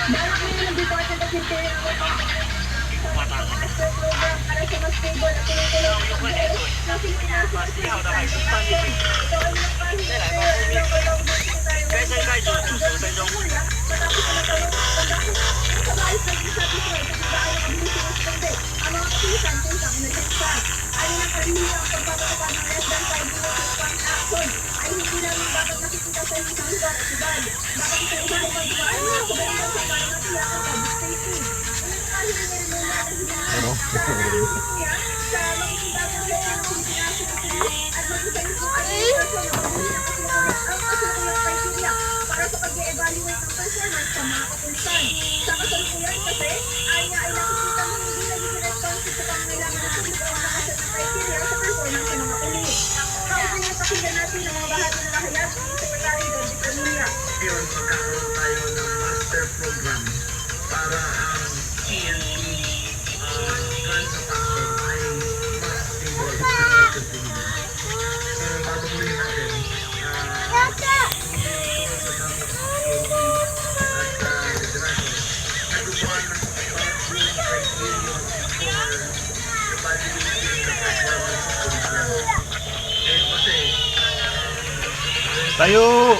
Balak nila ng Department of Interior ang master program para sa mas stable at tuloy-tuloy na pagbuo ng Pilipinas sa climate action. Ito ay minapahingay ng local law secretary matapos na nagkaroon ng pagdakot sa bahis ng isa't-isa kung bakit nakabilis ang mga kapisan puntang emergensa. Ayon ng kalihim ang pagpapatupad ng less than 5 minutes response action ay hindi lamang dapat nakikita sa isang lugar at ibang. Dapat isa-isahin ang dumaan ng mga kabayan sa para matiyak ang public safety. Hiningi rin muna ang hiningi sa niya sa makikita ng Pilipinas at mag-isa-isa ang organisasyon na pagbuli ng kasunod criteria para sa pag-e-evaluate ng performance sa mga kapulisan. Sa kasalukuyan kasi, ay niya ay nakikita ng hindi nagiging responsive sa pangangailangan ng publiko ang nakaset na criteria sa performance sa mga pulis. Kausin na pakinggan natin ang mga bahagi ng lahayag ng Secretary David Camilla. Ngayon, magkakaroon tayo ng master program para ang TNT grants of action ay mas stable at continuous. So, babaguhin natin Tayo!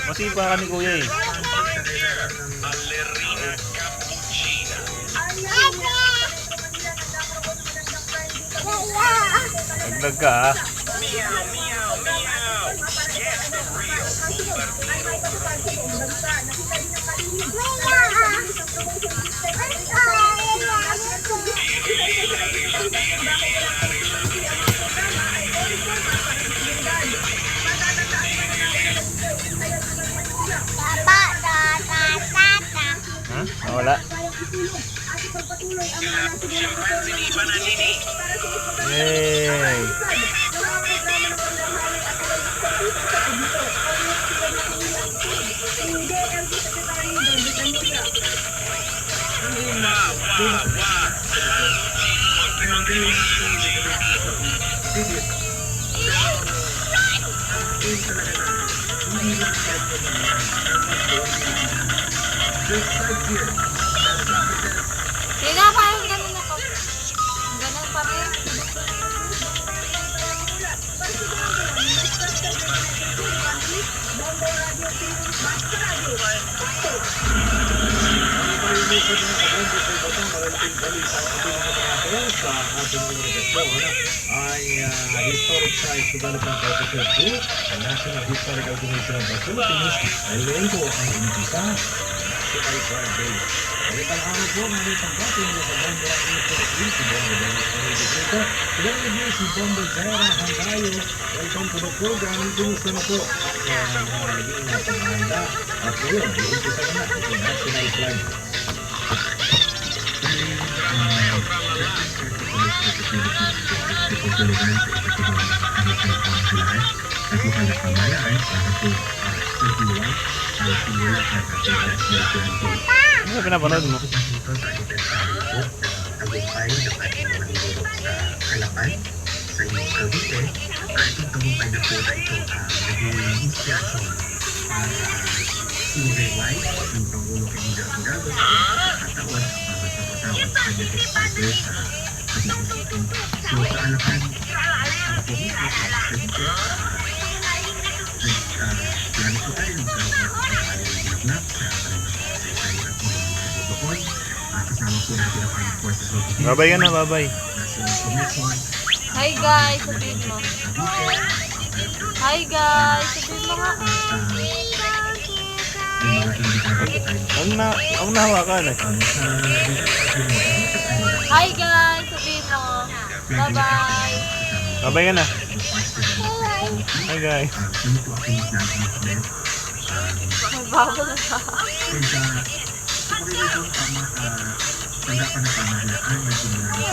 Masipa ka ni Kuya eh. Nagdag ka ah. Wala. Yay! Kaya parang ganun ako. Ganun pa rin. sa ating organigasyon ay Historic Science Development Officer Group, ang National Historical Commission of the Philippines, ay lento ang umpisa si Alfred Day. Balitang araw po ng itang dating sa Bombo Philippines, si Bombo Dennis Panay-Dito, ilang review si Bombo Zera Hangayo. Welcome to the program. Kumusta na po ang naging pag-ahanda at ngayon, umpisa na itong national flag. Tutulungan sa iba't ibang kahit-kahit pamahalaan at lokal na pamahalaan para po pagdiwag ang simula at national planting. Ano pinapanood mo? Dito sa inventario po ng tagumpay ng ating manunod sa Kalapan sa inyong Cavite at itong tagumpay na po na ito naging inspirasyon para i-rewrite ng Pangulo Camilo Hangado sa pagkakataon para sa patawag sa kanyang responder sa pag-iisipin. So sa Alapan, ang pulis na sa Cavite, plano po tayo ng karoon ng pagkakalinagnap sa Secretary at mga protocol. Kasama po natin ang Armed Forces of the Philippines. Babay ka na, babay. National Commission. Hi guys, sabihin mo. Hi guys, sabihin mo nga. Ang nahawakan eh. Hi guys, sabihin mo. Bye-bye. Babay ka na. Hi guys. Magbago na siya. Tanggapan na pamahalaan na sinunod